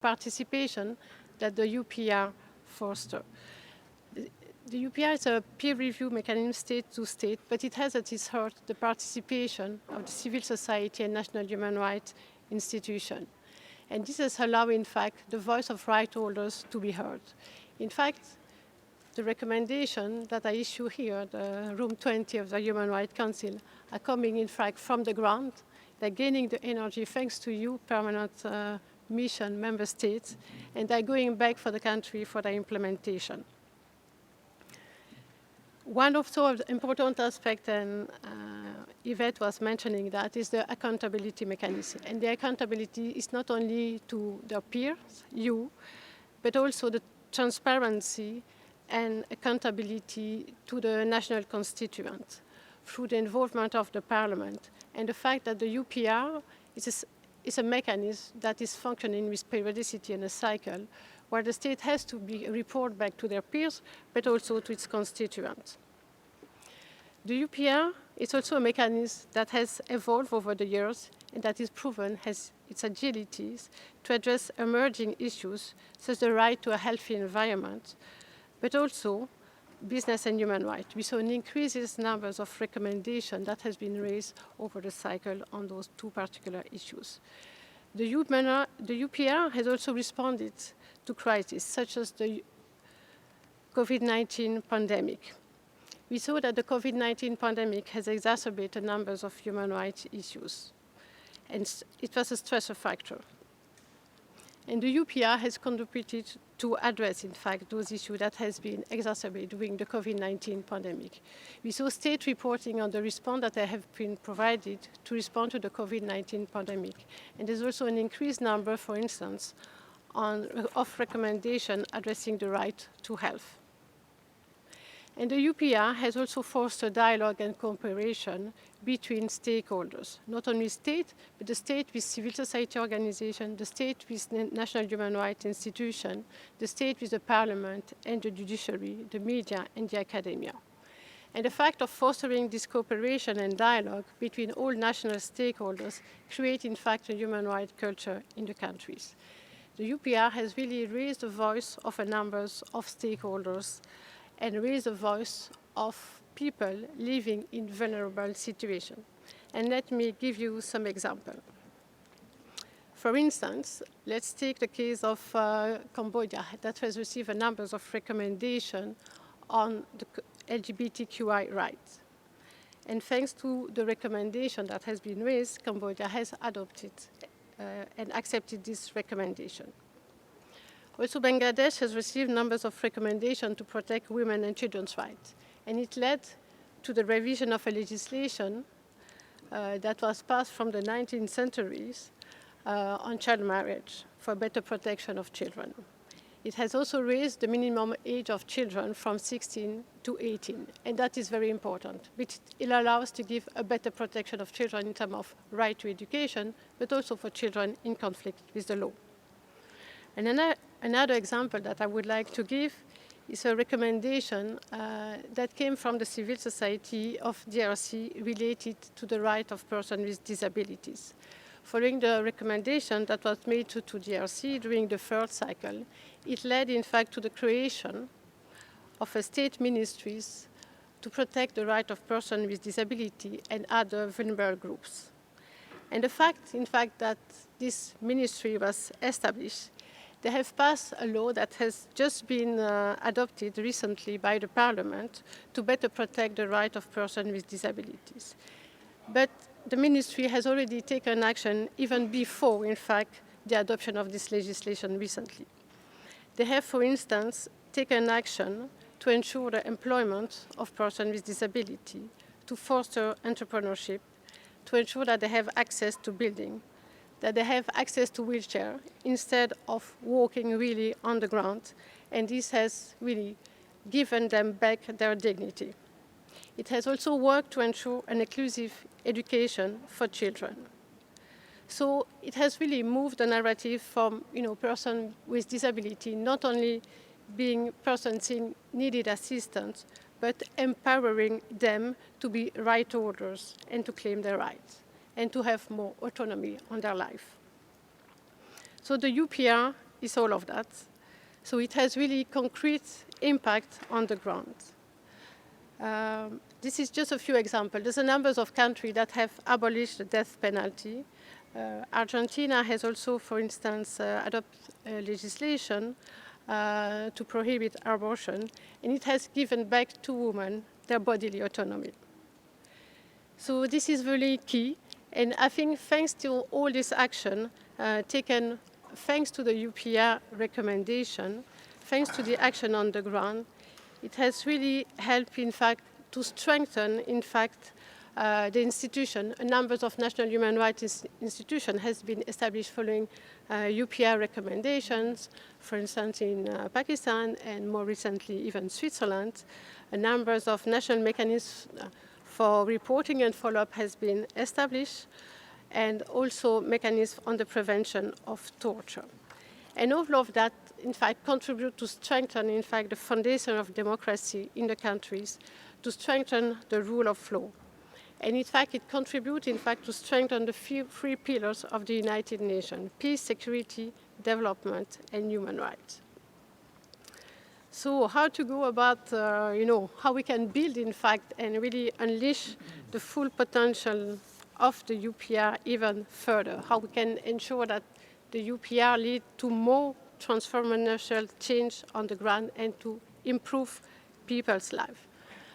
participation that the UPR fosters. The UPR is a peer review mechanism state to state, but it has at its heart the participation of the civil society and national human rights institutions. And this has allowed, in fact, the voice of right holders to be heard. In fact, the recommendation that I issue here, the Room 20 of the Human Rights Council, are coming, in fact, from the ground. They're gaining the energy thanks to you, permanent mission member states, and they're going back for the country for the implementation. One of the important aspects, and Yvette was mentioning that, is the accountability mechanism. And the accountability is not only to their peers, you, but also the transparency and accountability to the national constituents through the involvement of the parliament. And the fact that the UPR is a mechanism that is functioning with periodicity in a cycle, where the state has to report back to their peers, but also to its constituents. The UPR is also a mechanism that has evolved over the years and that is proven has its agilities to address emerging issues, such as the right to a healthy environment, but also business and human rights. We saw an increasing numbers of recommendations that has been raised over the cycle on those two particular issues. The UPR has also responded to crises such as the COVID-19 pandemic. We saw that the COVID-19 pandemic has exacerbated numbers of human rights issues, and it was a stressor factor. And the UPR has contributed to address, in fact, those issues that has been exacerbated during the COVID-19 pandemic. We saw state reporting on the response that they have been provided to respond to the COVID-19 pandemic. And there's also an increased number, for instance, of recommendations addressing the right to health. And the UPR has also fostered dialogue and cooperation between stakeholders, not only state, but the state with civil society organizations, the state with national human rights institutions, the state with the parliament and the judiciary, the media and the academia. And the fact of fostering this cooperation and dialogue between all national stakeholders create, in fact, a human rights culture in the countries. The UPR has really raised the voice of a number of stakeholders and raise the voice of people living in vulnerable situations. And let me give you some examples. For instance, let's take the case of Cambodia that has received a number of recommendations on the LGBTQI rights. And thanks to the recommendation that has been raised, Cambodia has adopted and accepted this recommendation. Also, Bangladesh has received numbers of recommendations to protect women and children's rights. And it led to the revision of a legislation that was passed from the 19th centuries on child marriage for better protection of children. It has also raised the minimum age of children from 16 to 18, and that is very important. It allows to give a better protection of children in terms of right to education, but also for children in conflict with the law. And another example that I would like to give is a recommendation that came from the civil society of DRC related to the right of persons with disabilities. Following the recommendation that was made to DRC during the third cycle, it led, in fact, to the creation of a state ministries to protect the right of persons with disability and other vulnerable groups. And the fact, in fact, that this ministry was established, they have passed a law that has just been adopted recently by the parliament to better protect the right of persons with disabilities. But the ministry has already taken action even before, in fact, the adoption of this legislation recently. They have, for instance, taken action to ensure the employment of persons with disability, to foster entrepreneurship, to ensure that they have access to building, that they have access to wheelchair instead of walking really on the ground, and this has really given them back their dignity. It has also worked to ensure an inclusive education for children. So it has really moved the narrative from person with disability not only being persons in needed assistance, but empowering them to be right holders and to claim their rights and to have more autonomy on their life. So the UPR is all of that. So it has really concrete impact on the ground. This is just a few examples. There's a number of countries that have abolished the death penalty. Argentina has also, for instance, adopted legislation to prohibit abortion, and it has given back to women their bodily autonomy. So this is really key, and I think thanks to all this action taken, thanks to the UPR recommendation, thanks to the action on the ground, it has really helped, in fact, to strengthen, in fact, the institution. A number of national human rights institutions has been established following UPR recommendations, for instance, in Pakistan, and more recently, even Switzerland. A number of national mechanisms for reporting and follow-up has been established, and also mechanisms on the prevention of torture. And all of that, in fact, contribute to strengthen, in fact, the foundation of democracy in the countries, to strengthen the rule of law. And in fact, it contributes, in fact, to strengthen the three pillars of the United Nations: peace, security, development, and human rights. So how to go about, how we can build, in fact, and really unleash the full potential of the UPR even further? How we can ensure that the UPR lead to more transformational change on the ground and to improve people's life?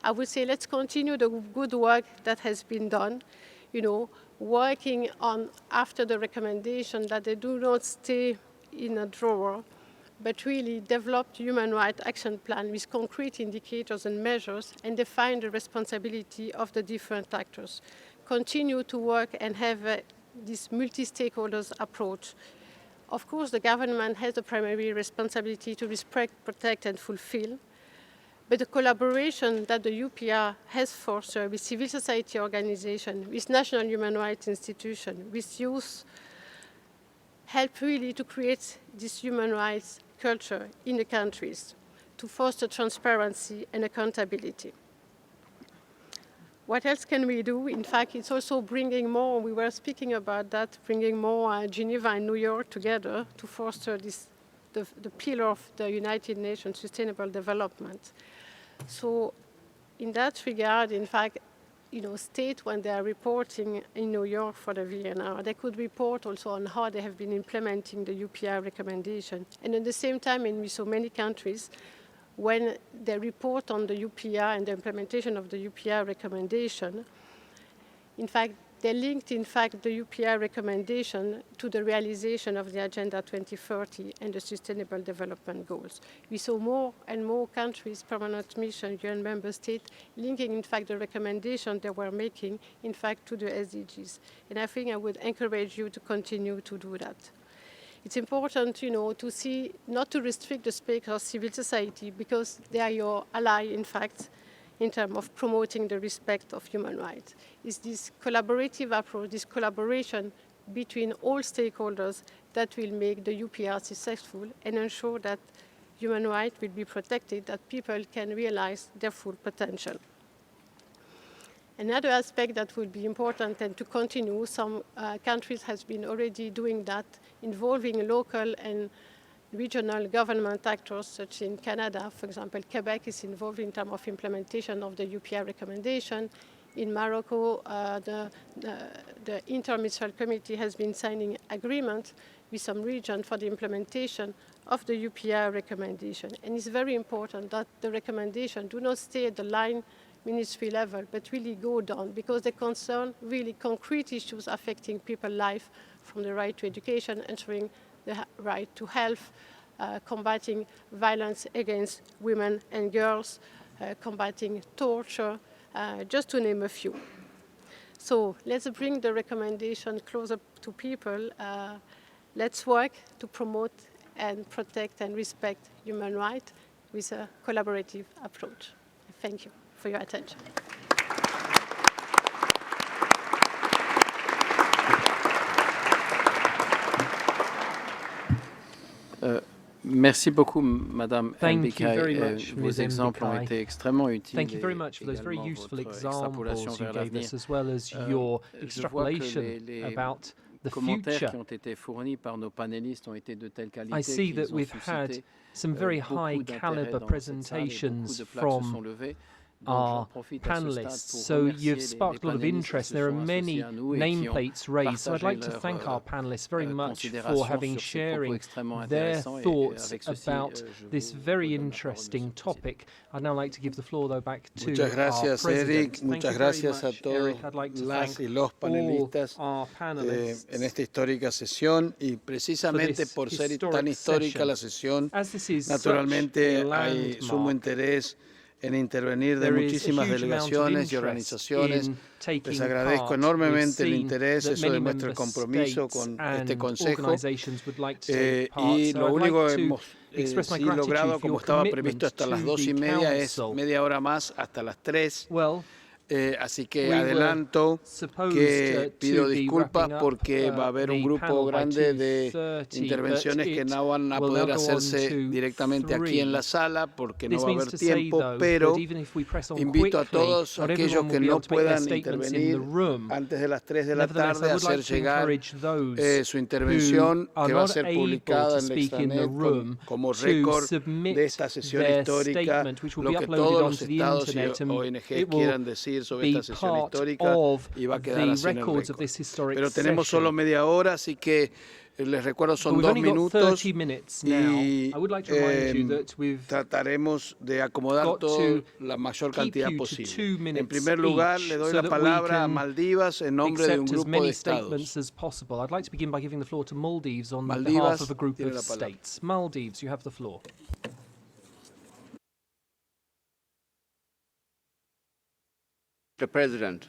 I would say let's continue the good work that has been done, working on after the recommendation that they do not stay in a drawer, but really develop human rights action plan with concrete indicators and measures and define the responsibility of the different actors. Continue to work and have this multi-stakeholders approach. Of course, the government has the primary responsibility to respect, protect, and fulfill. But the collaboration that the UPR has fostered with civil society organizations, with national human rights institutions, with youth, help really to create this human rights culture in the countries, to foster transparency and accountability. What else can we do? In fact, it's also bringing more, we were speaking about that, bringing more Geneva and New York together to foster the pillar of the United Nations Sustainable Development. So in that regard, in fact, states when they are reporting in New York for the VNR, they could report also on how they have been implementing the UPR recommendation. And at the same time, in so many countries, when they report on the UPR and the implementation of the UPR recommendation, in fact, they linked, in fact, the UPR recommendation to the realization of the Agenda 2030 and the Sustainable Development Goals. We saw more and more countries, permanent mission, UN member states, linking, in fact, the recommendation they were making, in fact, to the SDGs. And I think I would encourage you to continue to do that. It's important, to see, not to restrict the space of civil society, because they are your ally, in fact, in terms of promoting the respect of human rights. It's this collaborative approach, this collaboration between all stakeholders that will make the UPR successful and ensure that human rights will be protected, that people can realize their full potential. Another aspect that will be important and to continue, some countries have been already doing that, involving local and regional government actors, such in Canada, for example, Quebec is involved in terms of implementation of the UPR recommendation. In Morocco, the Interministerial Committee has been signing agreement with some region for the implementation of the UPR recommendation. And it's very important that the recommendation do not stay at the line ministry level, but really go down, because they concern really concrete issues affecting people's life, from the right to education, ensuring the right to health, combating violence against women and girls, combating torture, just to name a few. So let's bring the recommendation closer to people. Let's work to promote and protect and respect human rights with a collaborative approach. Thank you for your attention. Merci beaucoup, Madame Mbika. Vos exemples ont été extrêmement utiles. Thank you very much for those very useful examples you gave us, as well as your extrapolation about les commentaires qui ont été fournis par nos panélistes ont été de telle qualité I see that qu'ils ont we've had suscité some very beaucoup high d'intérêt caliber dans cette salle et beaucoup presentations de flags se sont from levés. Donc, j'en our profite à ce stade panelists. pour So remercier you've sparked a lot of panélistes qui interest. se There are sont many associés à nous et qui ont nameplates raised. So I'd like to partagé thank our leur panelists very much for considération having sur ces propos sharing extrêmement their intéressants. Et thoughts avec ceci, about je this vous very redonne la parole, interesting Monsieur le Président. topic. I'd now like to give the floor though back to Muchas gracias, our president. Eric. Thank Muchas you very gracias a much, todos Eric. I'd like to las thank y los panelistas all our panelists en esta histórica sesión y precisamente this por ser historic tan histórica session. la sesión, As this is naturalmente such a hay sumo landmark, interés en intervenir de there is a muchísimas huge amount of delegaciones y interest organizaciones. in taking Les agradezco part. enormemente el We've seen interés, that eso many demuestra el member compromiso states con este and Consejo. organizations would like to take part. Y So lo I'd único like que to hemos express my sí gratitude logrado, for como your estaba commitment previsto hasta las to 2:30, es the media hora más hasta las 3. Well, Así que we were adelanto supposed que pido to be disculpas wrapping up, porque va a haber un the grupo panel by grande de 2:30, intervenciones but que it no van a will now poder go on hacerse to directamente aquí en la 3. sala porque no This va a means haber to say, tiempo, though, pero that even if we press on invito a quickly, todos not aquellos everyone que will be no able to make their puedan statements in the intervenir room. antes de las 3 de la Nevertheless, tarde I a would like hacer to llegar encourage those su who intervención are que va a not ser able publicada to en la speak in the extranet room como to récord de submit esta sesión their histórica, statement, which will lo be que uploaded todos los onto the estados y internet, and ONGs it will quieran decir sobre be esta sesión part histórica of y va a quedar the así en el records of récord. this historic Pero tenemos solo session. media hora, así que les recuerdo But son we've 2 only got minutos 30 minutes now. y I would like to remind you that we've trataremos de acomodar got todo to la mayor keep cantidad you to posible. 2 minutes En primer lugar, each, le doy so la that we palabra a can Maldivas en nombre de un accept as grupo de many estados. statements as possible. I'd like to begin by giving the floor to Maldives on behalf Maldivas of a group tiene of la palabra. states. Maldives, you have the floor. Mr. President,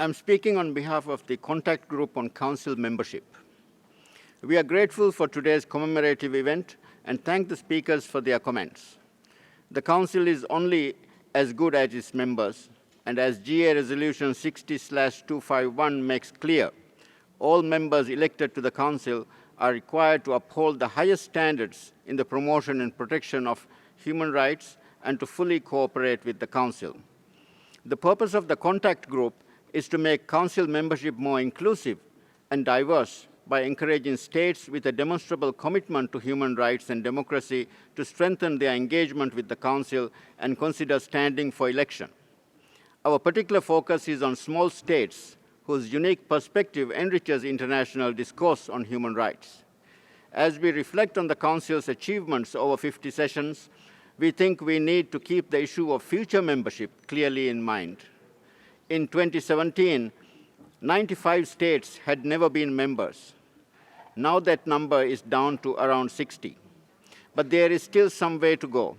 I'm speaking on behalf of the Contact Group on Council membership. We are grateful for today's commemorative event and thank the speakers for their comments. The Council is only as good as its members, and as GA Resolution 60/251 makes clear, all members elected to the Council are required to uphold the highest standards in the promotion and protection of human rights and to fully cooperate with the Council. The purpose of the contact group is to make Council membership more inclusive and diverse by encouraging states with a demonstrable commitment to human rights and democracy to strengthen their engagement with the Council and consider standing for election. Our particular focus is on small states whose unique perspective enriches international discourse on human rights. As we reflect on the Council's achievements over 50 sessions, we think we need to keep the issue of future membership clearly in mind. In 2017, 95 states had never been members. Now that number is down to around 60. But there is still some way to go,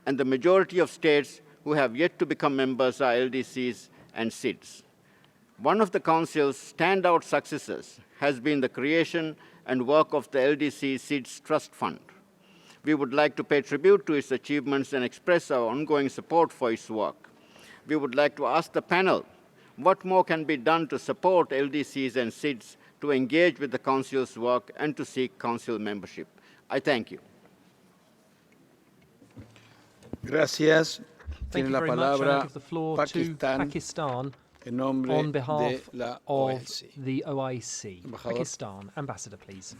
and the majority of states who have yet to become members are LDCs and SIDS. One of the Council's standout successes has been the creation and work of the LDC SIDS Trust Fund. We would like to pay tribute to its achievements and express our ongoing support for its work. We would like to ask the panel what more can be done to support LDCs and SIDS to engage with the Council's work and to seek Council membership. I thank you. Gracias. Thank Tiene you la very much. I palabra give the floor Pakistán to Pakistan en nombre on de behalf la of OIC. the OIC. Embajador. Pakistan, Ambassador, please.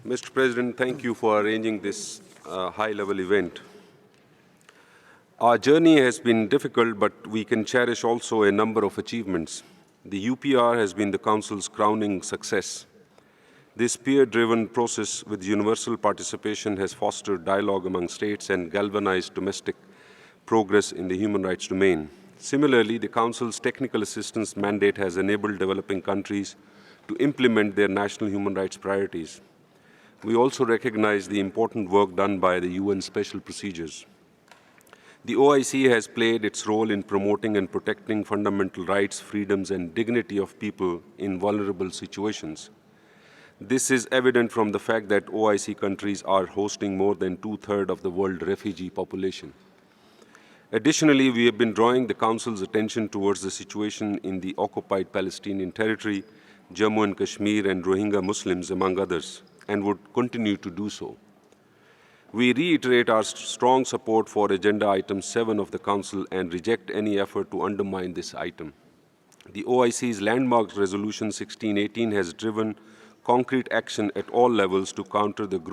Mr. President, thank you for arranging this high-level event. Our journey has been difficult, but we can cherish also a number of achievements. The UPR has been the Council's crowning success. This peer-driven process with universal participation has fostered dialogue among states and galvanized domestic progress in the human rights domain. Similarly, the Council's technical assistance mandate has enabled developing countries to implement their national human rights priorities. We also recognize the important work done by the UN Special Procedures. The OIC has played its role in promoting and protecting fundamental rights, freedoms, and dignity of people in vulnerable situations. This is evident from the fact that OIC countries are hosting more than 2/3 of the world refugee population. Additionally, we have been drawing the Council's attention towards the situation in the occupied Palestinian territory, Jammu and Kashmir, and Rohingya Muslims, among others, and would continue to do so. We reiterate our strong support for Agenda Item 7 of the Council and reject any effort to undermine this item. The OIC's landmark resolution 1618 has driven concrete action at all levels to counter the growing